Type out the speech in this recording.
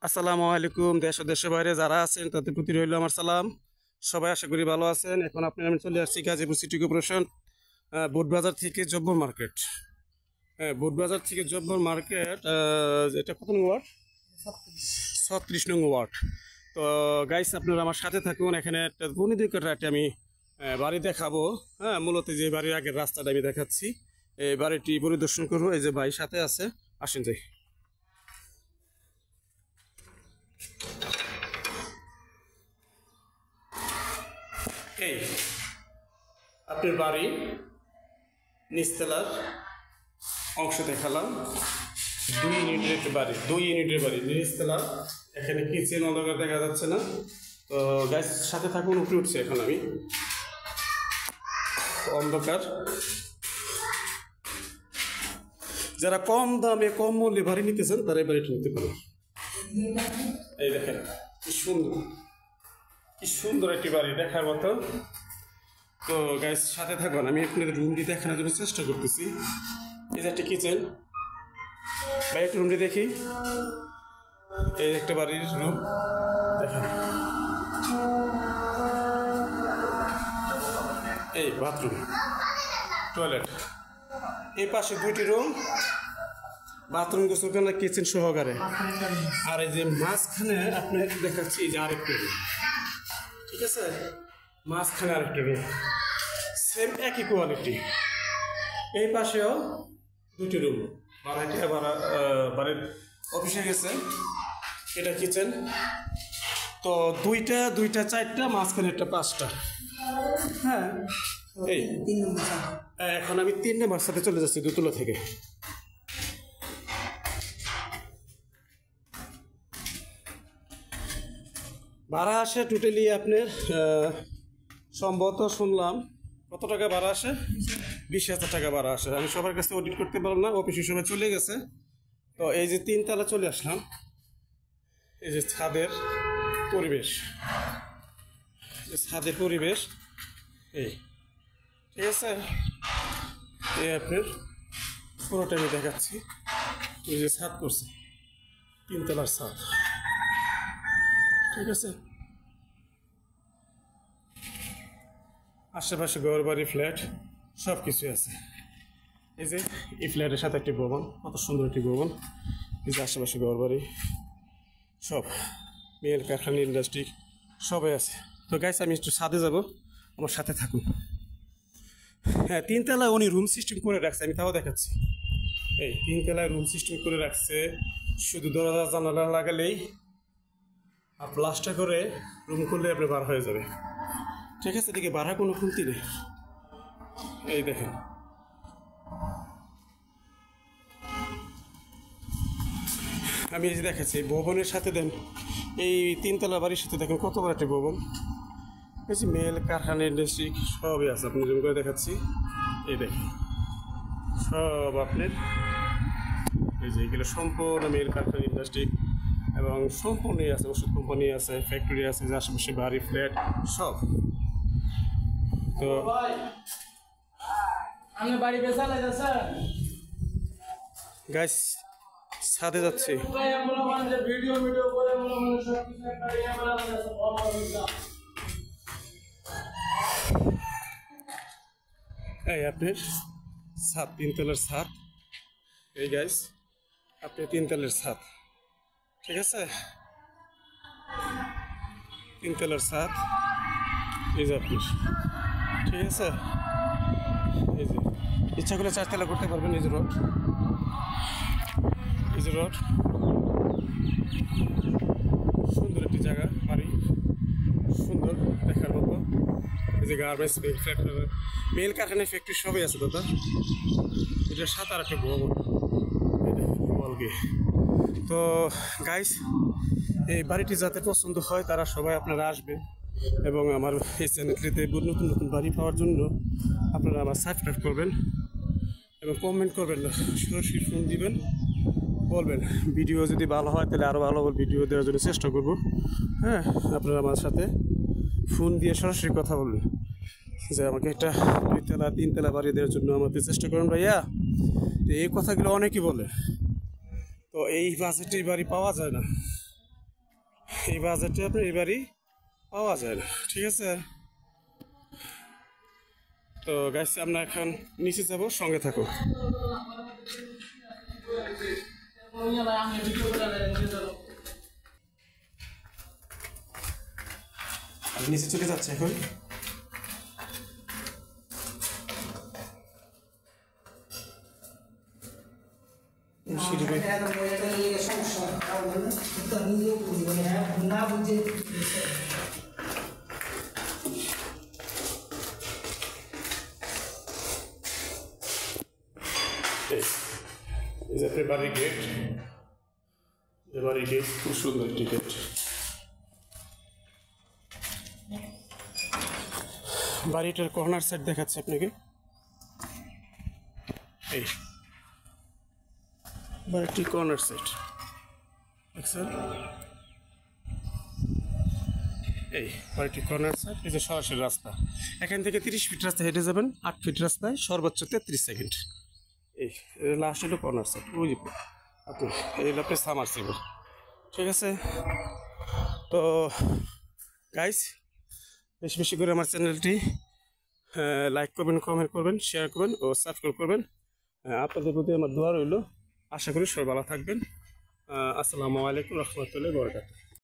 আসসালামু আলাইকুম। দেশ ও দেশের বাইরে যারা আছেন তাদের প্রতি রইল আমার সালাম। সবাই আশা করি ভালো আছেন। এখন আপনার আমি চলে আসছি গাজীপুর সিটি কর্পোরেশন বোটবাজার থেকে জব্বর মার্কেট। হ্যাঁ, বোটবাজার থেকে জব্বর মার্কেট, এটা কত নং ওয়ার্ড? 36 নং ওয়ার্ড। তো গাইস, আপনারা আমার সাথে থাকুন। এখানে একটা গণিত রাতে আমি বাড়ি দেখাবো। হ্যাঁ, মূলত যে বাড়ির আগের রাস্তাটা আমি দেখাচ্ছি, এই বাড়িটি পরিদর্শন করবো। এই যে ভাই সাথে আছে, আসেন যাই। এই আপনার বাড়ি নিচতলার অংশ দেখালাম। 2 ইউনিটের বাড়ি নিচতলা। এখানে কিচেন অন্ধকার দেখা যাচ্ছে না, তো গাইস সাথে থাকুন। উপরে উঠছে এখন আমি, অন্ধকার। যারা কম দামে কম মূল্যে বাড়ি নিতেছেন তারা এই বাড়িটা নিতে পারেন। এই দেখেন কি সুন্দর, কি সুন্দর একটি বাড়ি, দেখার মতো। তো গাইস সাথে থাকুন, আমি আপনাদের রুমটি দেখানোর জন্য চেষ্টা করতেছি। এই যে একটা কিচেন, ভাই একটা রুমটি দেখি। এই একটা বাড়ির রুম দেখেন, এই বাথরুম, টয়লেট, এই পাশে 2টি রুম, বাথরুম, গোসলখানা, কিচেন সহকারে। আর এই যে মাঝখানে আপনাকে দেখাচ্ছি, এই যে আরেকটা রুম, ঠিক আছে? মাঝখানে আরেকটা রুম, সেম একই কোয়ালিটি। এই পাশেও 2টি রুম, বাড়ির অফিসে গেছে। এটা কিচেন। তো দুইটা 4টা, মাঝখানে একটা 5টা। হ্যাঁ, এই এখন আমি 3 নম্বর সাথে চলে যাচ্ছি দোতলা থেকে। ভাড়া আসে টোটালি আপনার সম্ভবত শুনলাম কত টাকা ভাড়া আসে? 20,000 টাকা ভাড়া আসে। আমি সবার কাছে অডিট করতে পারলাম না, অফিসে সবাই চলে গেছে। তো এই যে 3 তলা চলে আসলাম। এই যে ছাদের পরিবেশ, এই ঠিক আছে। এই আপনার পুরোটা আমি দেখাচ্ছি। এই যে ছাদ করছে, 3 তলার ছাদ, ঠিক আছে। আশেপাশে ঘর বাড়ি, ফ্ল্যাট সব কিছুই আছে। এই যে এই ফ্ল্যাটের সাথে একটি ভবন, কত সুন্দর একটি ভবন। এই যে আশেপাশে ঘর বাড়ি সব, মিল কারখানা, ইন্ডাস্ট্রি সবাই আছে। তো গাইস, আমি একটু ছাদে যাব, আমার সাথে থাকুন। হ্যাঁ, 3 তলায় উনি রুম সিস্টেম করে রাখছে, আমি তাও দেখাচ্ছি। এই 3 তলায় রুম সিস্টেম করে রাখছে। শুধু দরজা জানালা লাগালেই আর প্লাস্টার করে রুম করলে আপনি বার হয়ে যাবে, ঠিক আছে। এদিকে ভাড়া কোনো কমতি নেই। এই দেখেন, আমি এই যে দেখাচ্ছি ভবনের সাথে। দেন এই 3 তলা বাড়ির সাথে দেখেন কত বড় একটা ভবন। এই যে মেল কারখানা, ইন্ডাস্ট্রি সবই আছে। আপনি যেমন করে দেখাচ্ছি, এই দেখেন সব আপনার, এই যে এগুলো সম্পূর্ণ মেল কারখানা, ইন্ডাস্ট্রি এবং সম্পূর্ণই আছে। ওষুধ কোম্পানি আছে, ফ্যাক্টরি আছে, যে আশেপাশে বাড়ি, ফ্ল্যাট সব। তো গাইস ছাদে যাচ্ছি। এই আপনার ছাদ, 3 তলার ছাদ। এই গাইস আপনি 3 তলার ছাদ, ঠিক আছে। 3 তলার ছাদ, এই যে আপনার, ঠিক আছে। এই যে ইচ্ছা করলে 4 তলা করতে পারবেন। এই যে রোড, এই যে রোড, সুন্দর একটি জায়গা, বাড়ি সুন্দর দেখার মতো। এই যে গার্মেন্টস, মেল কারখানা, ফ্যাক্টরি সবই আছে দাদা। এটা 7-8টি ভবন, বলগে। তো গাইস, এই বাড়িটি যাতে পছন্দ হয় তারা সবাই আপনারা আসবেন, এবং আমার এই চ্যানেলটিতে নতুন নতুন বাড়ি পাওয়ার জন্য আপনারা আমার সাবস্ক্রাইব করবেন এবং কমেন্ট করবেন না, সরাসরি ফোন দিবেন, বলবেন ভিডিও যদি ভালো হয় তাহলে আরও ভালো ভিডিও দেওয়ার জন্য চেষ্টা করব। হ্যাঁ, আপনারা আমার সাথে ফোন দিয়ে সরাসরি কথা বলবেন যে আমাকে একটা 2 তলা 3 তলা বাড়ি দেওয়ার জন্য আমাদের চেষ্টা করেন ভাইয়া। তো এই কথাগুলো অনেকেই বলে, তো এই বাজেটে বাড়ি পাওয়া যায় না। এই বাজেটে আপনার এই বাড়ি পাওয়া যায় না, ঠিক আছে। তো গাইস আমরা এখন নিচে যাব, সঙ্গে থাকো। আমি নিচে চলে যাচ্ছি এখন। সিঁড়ি বেয়ে এই যে বাড়ির গেট, বাড়ির গেট খুব সুন্দর একটি গেট। বাড়িটার কর্নার সাইড দেখাচ্ছে আপনাকে। এই বাড়িটি কর্নার সাইড দেখছেন, এই বাড়িটি কর্নার সাইড। এই যে সরাসরি রাস্তা, এখান থেকে 30 ফিট রাস্তা হেঁটে যাবেন, 8 ফিট রাস্তায় সর্বোচ্চ 33 সেকেন্ড। এই লাস্ট হলো কর্নার সাইড, ওই যে আপনি এই আপনার সামারসিবল, ঠিক আছে। তো গাইস বেশি বেশি করে আমার চ্যানেলটি লাইক করবেন, কমেন্ট করবেন, শেয়ার করবেন ও সাবস্ক্রাইব করবেন। আপনাদের প্রতি আমার দোয়া রইল। আশা করি সবাই ভালো থাকবেন। আসসালামু আলাইকুম রহমতুল্লাহি ওয়া বারাকাতুহু।